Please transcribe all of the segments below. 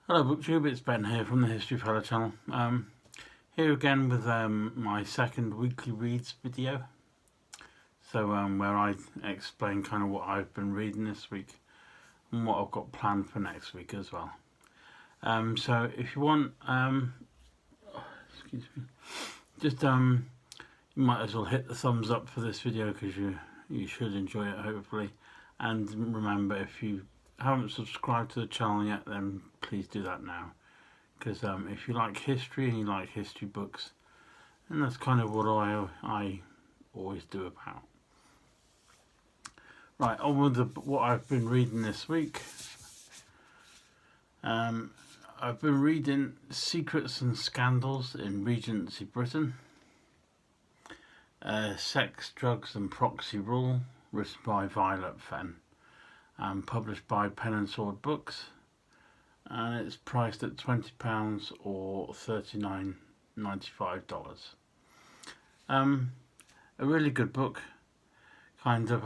Hello BookTube, it's Ben here from the History Fellow channel. Here again with my second weekly reads video. So where I explain kind of what I've been reading this week and what I've got planned for next week as well. So if you want, excuse me, just you might as well hit the thumbs up for this video because you should enjoy it hopefully. And remember, if you haven't subscribed to the channel yet, then please do that now, because if you like history and you like history books, and that's kind of what I always do about. Right, on with what I've been reading this week. I've been reading Secrets and Scandals in Regency, Britain, Sex, Drugs and Proxy Rule, written by Violet Fenn, and published by Pen and Sword Books, and it's priced at £20 or $39.95. A really good book, kind of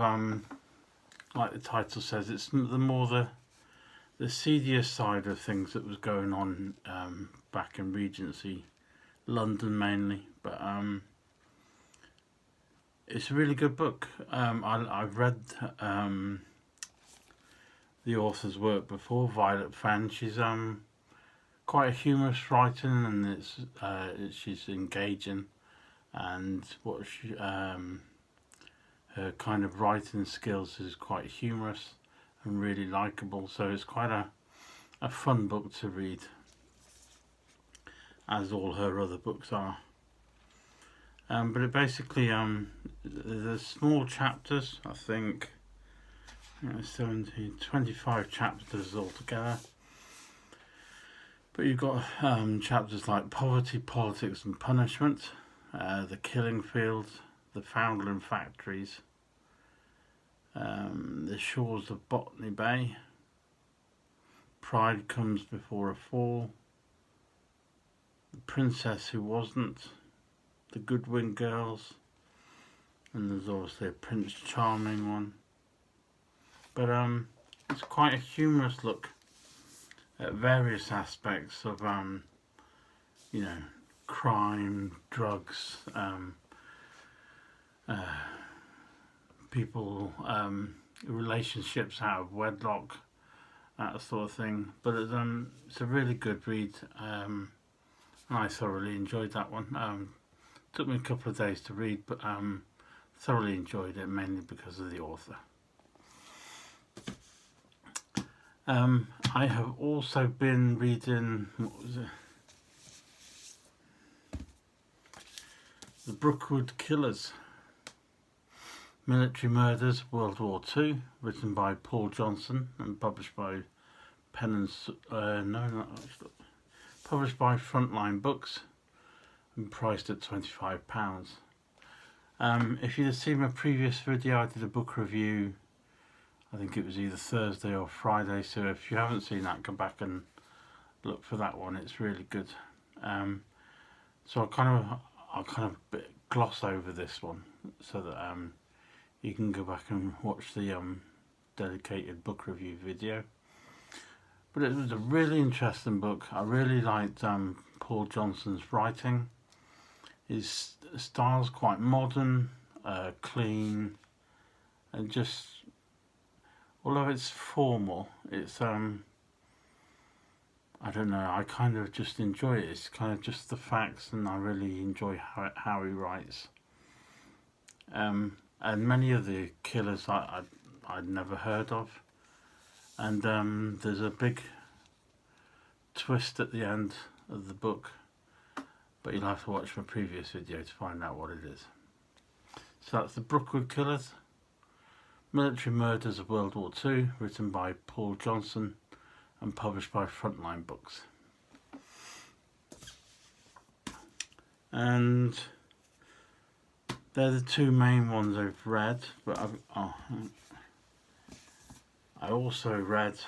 like the title says, it's the seedier side of things that was going on back in Regency, London mainly, but it's a really good book. I've read the author's work before, Violet Fenn. She's quite a humorous writing, and she's engaging, and what she her kind of writing skills is quite humorous and really likable. So it's quite a fun book to read, as all her other books are. But it basically there's small chapters, I think. 25 chapters altogether, but you've got chapters like Poverty, Politics and Punishment, The Killing Fields, The Foundling Factories, The Shores of Botany Bay, Pride Comes Before a Fall, The Princess Who Wasn't, The Goodwin Girls, and there's obviously a Prince Charming one. But it's quite a humorous look at various aspects of crime, drugs, people, relationships out of wedlock, that sort of thing. But it's a really good read, and I thoroughly enjoyed that one. Took me a couple of days to read, but thoroughly enjoyed it, mainly because of the author. I have also been reading, The Brentwood Killers, Military Murders, World War II, written by Paul Johnson and published by published by Frontline Books and priced at £25. If you'd have seen my previous video, I did a book review. I think it was either Thursday or Friday, so if you haven't seen that, come back and look for that one. It's really good. So I'll kind of gloss over this one so that you can go back and watch the dedicated book review video. But it was a really interesting book. I really liked Paul Johnson's writing. His style's quite modern, clean, and just, although it's formal, it's I don't know, I kind of just enjoy it. It's kind of just the facts, and I really enjoy how he writes. And many of the killers I'd never heard of, and there's a big twist at the end of the book, but you'll have to watch my previous video to find out what it is. So that's The Brentwood Killers, Military Murders of World War II, written by Paul Johnson and published by Frontline Books. And they're the two main ones I've read, but I also read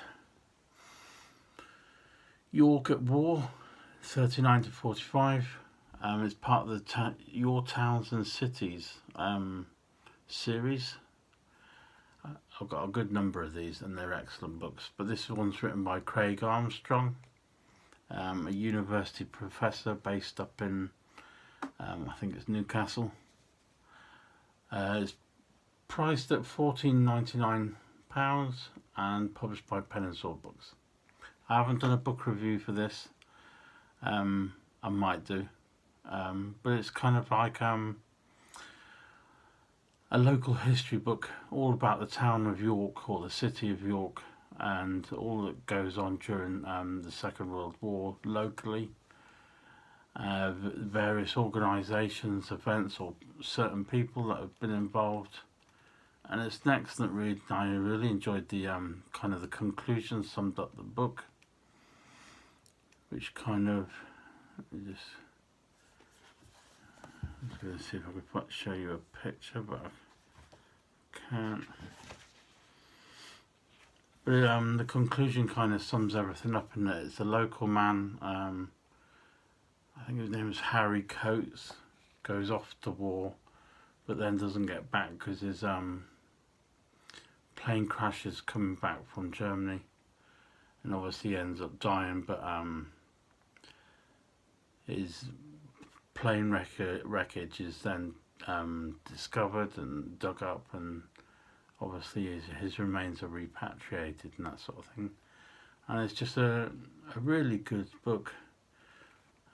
York at War, 39 to 45. It's part of the Your Towns and Cities series. I've got a good number of these, and they're excellent books. But this one's written by Craig Armstrong, a university professor based up in, I think it's Newcastle. It's priced at £14.99 and published by Pen and Sword Books. I haven't done a book review for this. I might do, but it's kind of like a local history book, all about the town of York or the city of York and all that goes on during the Second World War locally. Various organisations, events, or certain people that have been involved, and it's an excellent read. I really enjoyed the kind of the conclusion summed up the book, which kind of I'm going to see if I could show you a picture, but I can't. But the conclusion kind of sums everything up in that it's a local man. I think his name is Harry Coates. Goes off to war, but then doesn't get back because his plane crashes coming back from Germany, and obviously ends up dying. But his plane wreckage is then discovered and dug up, and obviously his remains are repatriated and that sort of thing. And it's just a really good book.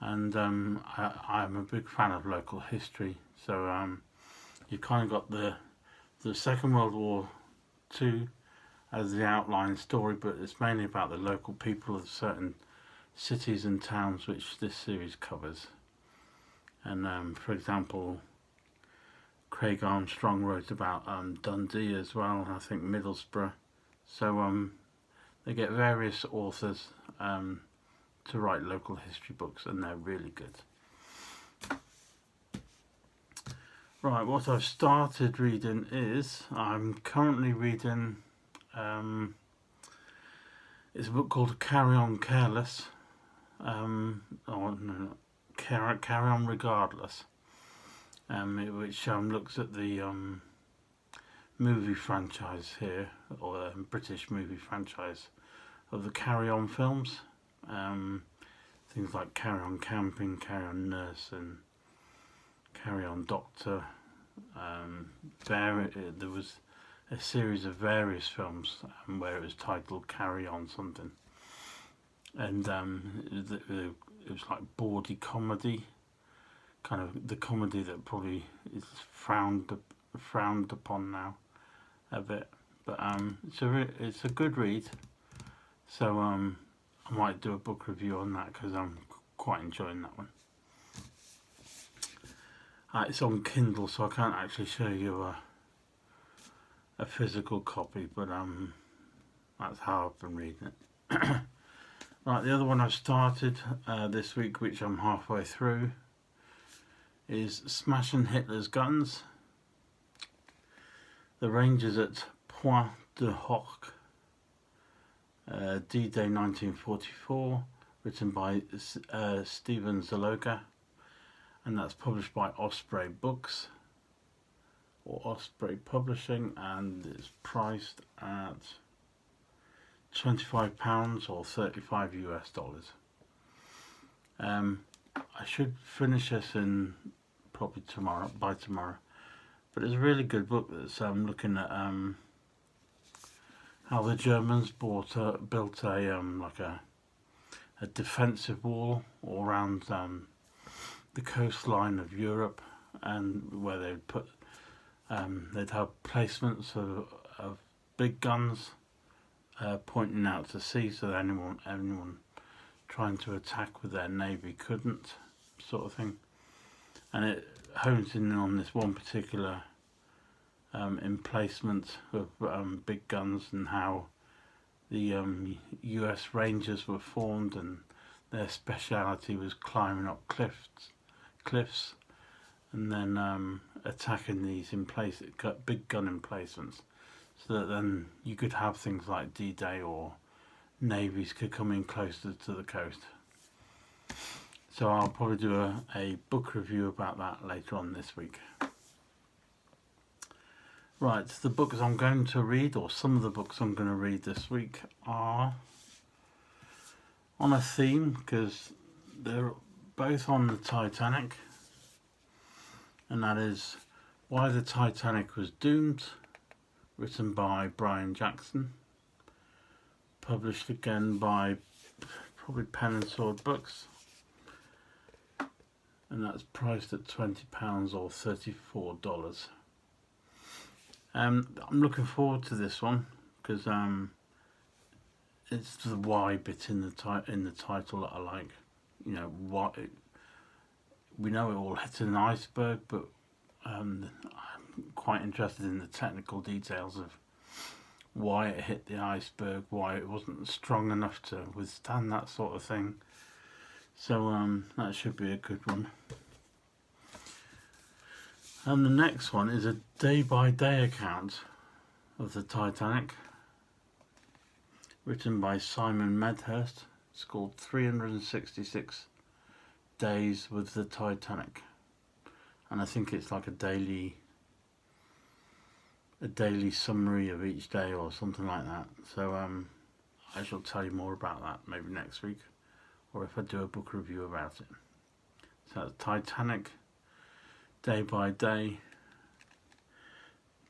And I'm a big fan of local history, so you've kind of got the Second World War II as the outline story, but it's mainly about the local people of certain cities and towns which this series covers. And for example, Craig Armstrong wrote about Dundee as well, I think Middlesbrough. So they get various authors to write local history books, and they're really good. Right, what I've started reading is, I'm currently reading, it's a book called Carry On Careless, Carry On Regardless, which looks at the movie franchise here, or British movie franchise of the Carry On films. Things like Carry On Camping, Carry On Nurse, and Carry On Doctor. There was a series of various films where it was titled Carry On something, and it was like bawdy comedy, kind of the comedy that probably is frowned upon now a bit, but it's a good read. So I might do a book review on that because I'm quite enjoying that one. It's on Kindle, so I can't actually show you a physical copy, but that's how I've been reading it. Right, the other one I've started this week, which I'm halfway through, is Smashing Hitler's Guns. The Rangers at Point de Hoc. D-Day 1944, written by Stephen Zaloga, and that's published by Osprey Books or Osprey Publishing, and it's priced at £25 or $35 US. I should finish this in probably by tomorrow, but it's a really good book that's looking at how the Germans built a defensive wall all around the coastline of Europe, and where they'd put they'd have placements of big guns pointing out to sea, so that anyone trying to attack with their navy couldn't, sort of thing. And it hones in on this one particular emplacement of big guns, and how the US Rangers were formed, and their speciality was climbing up cliffs and then attacking these big gun emplacements, so that then you could have things like D-Day, or navies could come in closer to the coast. So I'll probably do a book review about that later on this week. Right, the books I'm going to read, or some of the books I'm going to read this week, are on a theme, because they're both on the Titanic, and that is Why the Titanic Was Doomed, written by Brian Jackson, published again by probably Pen and Sword Books, and that's priced at £20 or $34. I'm looking forward to this one because it's the why bit in the title that I like. You know, we know it all hit an iceberg, but I'm quite interested in the technical details of why it hit the iceberg, why it wasn't strong enough to withstand that sort of thing. So that should be a good one. And the next one is a day-by-day account of the Titanic, written by Simon Medhurst. It's called 366 Days with the Titanic, and I think it's like a daily summary of each day or something like that. So I shall tell you more about that maybe next week, or if I do a book review about it. So that's Titanic Day by Day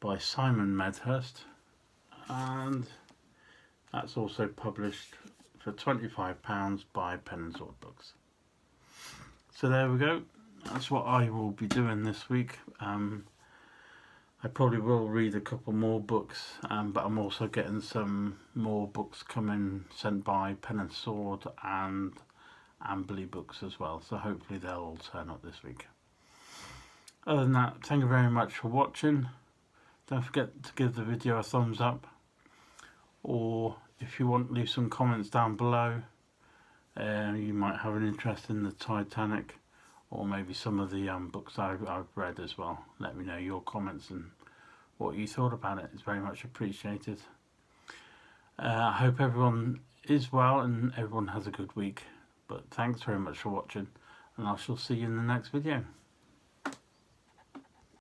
by Simon Medhurst, and that's also published for £25 by Pen and Sword Books. So there we go. That's what I will be doing this week. I probably will read a couple more books, but I'm also getting some more books coming sent by Pen and Sword and Amberley Books as well. So hopefully they'll all turn up this week. Other than that, thank you very much for watching. Don't forget to give the video a thumbs up, or if you want, leave some comments down below. You might have an interest in the Titanic, or maybe some of the books I've read as well. Let me know your comments and what you thought about it. It's very much appreciated. I hope everyone is well and everyone has a good week. But thanks very much for watching, and I shall see you in the next video.